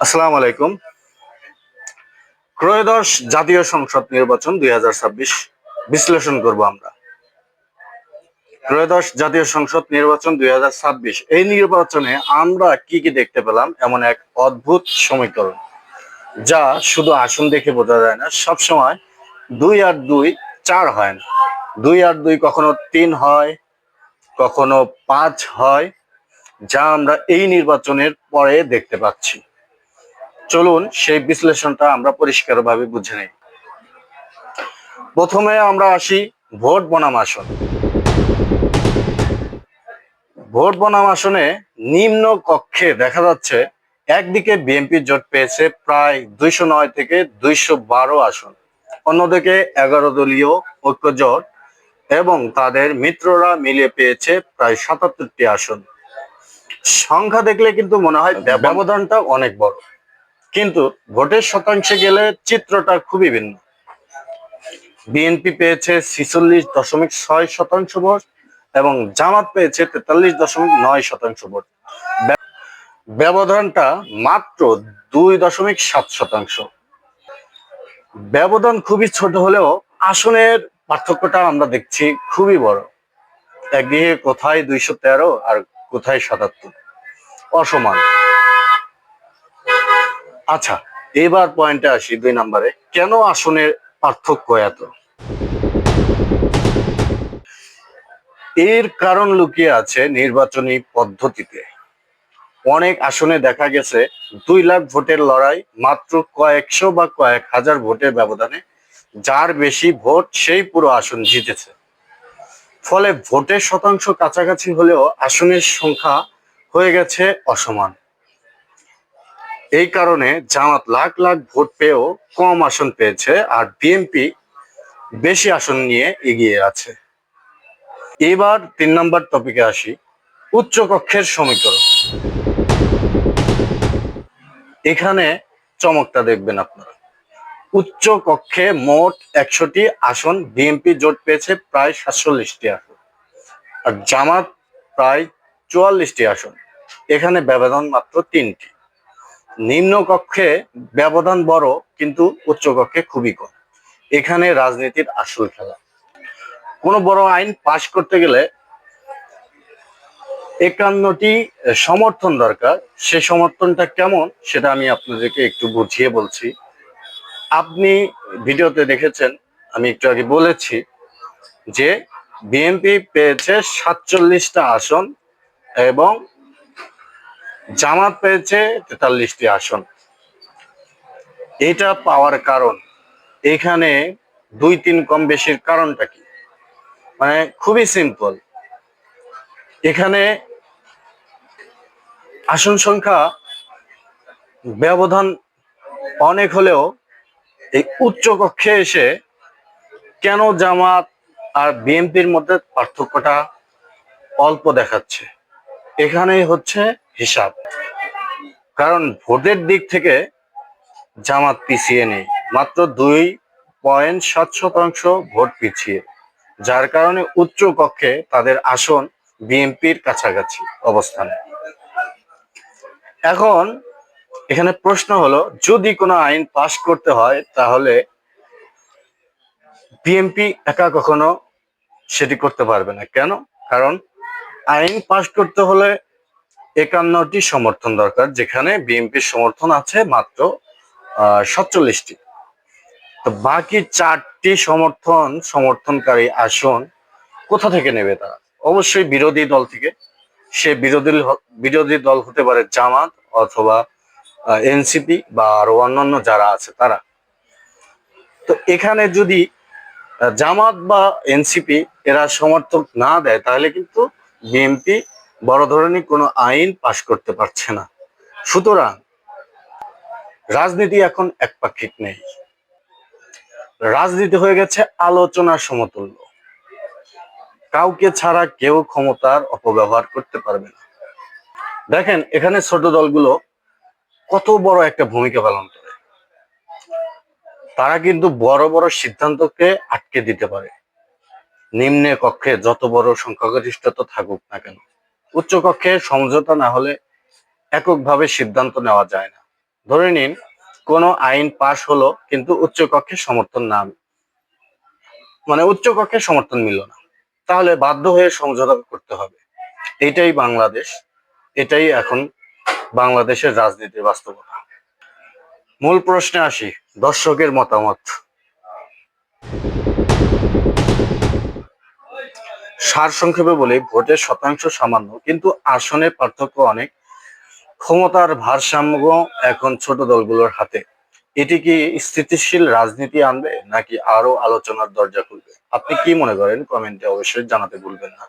আসসালামু আলাইকুম। ত্রয়োদশ জাতীয় সংসদ নির্বাচন ২০২৬ বিশ্লেষণ করব আমরা। ত্রয়োদশ জাতীয় সংসদ নির্বাচন ২০২৬ এই নির্বাচনে আমরা কি কি দেখতে পেলাম এমন এক অদ্ভুত সমীকরণ, যা শুধু আসন দেখে বোঝা যায় না, সবসময় ২ আর ২ ৪ হয় না। ২ আর ২ কখনো ৩ হয়, কখনো ৫ হয়, যা আমরা এই নির্বাচনের পরে দেখতে পাচ্ছি। চলুন সেই বিশ্লেষণটা আমরা পরিষ্কারভাবে বুঝে নেই। প্রথমে আমরা আসি ভোট বনাম আসন। ভোট বনাম আসনে নিম্ন কক্ষে দেখা যাচ্ছে একদিকে বিএনপি জোট পেয়েছে প্রায় ২০৯ থেকে ২১২ আসন, অন্যদিকে ১১ দলীয় ঐক্য জোট এবং তাদের মিত্ররা মিলিয়ে পেয়েছে প্রায় ৭৭টি আসন। সংখ্যা দেখলে কিন্তু মনে হয় ব্যবধানটা অনেক বড়, কিন্তু ভোটের শতাংশে গেলে চিত্রটা খুবই ভিন্ন। বিএনপি পেয়েছে ৪৬.৬% ভোট এবং জামাত পেয়েছে ৪৩.৯% ভোট। ব্যবধানটা মাত্র ২.৭%। ব্যবধান খুবই ছোট হলেও আসনের পার্থক্যটা আমরা দেখছি খুবই বড়। একদিকে কোথায় ২১৩ আর কোথায় ৭৭, অসমান। আচ্ছা, এবার পয়েন্টে আসি ২ নম্বরে, কেন আসনের পার্থক্য এত? এর কারণ লুকিয়ে আছে নির্বাচনী পদ্ধতিতে। অনেক আসনে দেখা গেছে ২ লাখ ভোটের লড়াই মাত্র কয়েকশো বা কয়েক হাজার ভোটের ব্যবধানে যার বেশি ভোট সেই পুরো আসন জিতেছে। ফলে ভোটের শতাংশ কাছাকাছি হলেও আসনের সংখ্যা হয়ে গেছে অসমান। এই কারণে জামাত লাখ লাখ ভোট পেয়েও কম আসন পেয়েছে, আর বিএনপি বেশি আসন নিয়ে এগিয়ে আছে। এবার ৩ নম্বর টপিকে আসি, উচ্চ কক্ষের সমীকরণ। এখানে চমকটা দেখবেন আপনারা। উচ্চ কক্ষে মোট ১০০টি আসন, বিএনপি জোট পেয়েছে প্রায় ৪৭টি আসন, আর জামাত প্রায় ৪৪টি আসন। এখানে ব্যবধান মাত্র ৩টি। নিম্ন কক্ষে ব্যবধান বড়, কিন্তু উচ্চ কক্ষে খুবই কম। এখানে রাজনীতির আসল খেলা। কোনো বড় আইন পাশ করতে গেলে ৫১টি সমর্থন দরকার। সে সমর্থনটা কেমন সেটা আমি আপনাদেরকে একটু বুঝিয়ে বলছি। আপনি ভিডিওতে দেখেছেন, আমি একটু আগে বলেছি যে বিএনপি পেয়েছে ৪৭টা আসন এবং জামাত পেয়েছে ৪৩টি আসন। এটা পাওয়ার কারণ, এখানে ২-৩ কম বেশির কারণটা কি? মানে খুবই সিম্পল। এখানে আসন সংখ্যা ব্যবধান অনেক হলেও এই উচ্চ কক্ষে এসে কেন জামাত আর বিএনপির মধ্যে পার্থক্যটা অল্প দেখাচ্ছে? এখানেই হচ্ছে হিসাব। কারণ ভোটের দিক থেকে জামাত পিছিয়ে নেই, মাত্র ২.৭% ভোট পিছিয়ে, যার কারণে উচ্চ কক্ষে তাদের আসন বিএনপির কাছাকাছি অবস্থানে। এখন এখানে প্রশ্ন হলো, যদি কোনো আইন পাশ করতে হয় তাহলে বিএনপি একা কখনো সেটি করতে পারবে না। কেন? কারণ আইন পাশ করতে হলে ৫১টি সমর্থন দরকার, যেখানে বিএনপির সমর্থন আছে মাত্র ৪৭টি। তো বাকি ৪টি সমর্থনকারী আসন কোথা থেকে নেবে তারা? অবশ্যই বিরোধী দল থেকে। সে বিরোধী দল হতে পারে জামাত অথবা এনসিপি বা আরো অন্যান্য যারা আছে তারা। তো এখানে যদি জামাত বা এনসিপি এরা সমর্থন না দেয়, তাহলে কিন্তু বিএনপি বড় ধরনের কোনো আইন পাশ করতে পারছে না। সুতরাং রাজনীতি এখন একপাক্ষিক নেই, রাজনীতি হয়ে গেছে আলোচনার সমতুল্য। কাউকে ছাড়া কেউ ক্ষমতার অপব্যবহার করতে পারবে না। দেখেন এখানে ছোট দলগুলো কত বড় একটা ভূমিকা পালন করে। তারা কিন্তু বড় বড় সিদ্ধান্তকে আটকে দিতে পারে, নিম্নে কক্ষে যত বড় সংখ্যাগরিষ্ঠতা থাকুক না কেন। উচ্চ কক্ষে সমঝোতা না হলে এককভাবে সিদ্ধান্ত নেওয়া যায় না। ধরে নিন কোনো আইন পাশ হলো কিন্তু উচ্চকক্ষের সমর্থন না, মানে উচ্চকক্ষের সমর্থন মিলল না, তাহলে বাধ্য হয়ে সমঝোতা করতে হবে। এটাই বাংলাদেশ, এটাই এখন বাংলাদেশের রাজনীতির বাস্তবতা। মূল প্রশ্নে আসি, দর্শকের মতামত। সারসংক্ষেপে বলি, ভোটের শতাংশ সামান্য কিন্তু আসনের পার্থক্য অনেক। ক্ষমতার ভারসাম্য এখন ছোট দলগুলোর হাতে। এটি কি স্থিতিশীল রাজনীতি আনবে নাকি আরো আলোচনার দরজা খুলবে? আপনি কি মনে করেন কমেন্টে অবশ্যই জানাতে ভুলবেন না।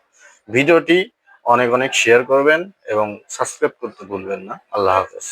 ভিডিওটি অনেক অনেক শেয়ার করবেন এবং সাবস্ক্রাইব করতে ভুলবেন না। আল্লাহ হাফেজ।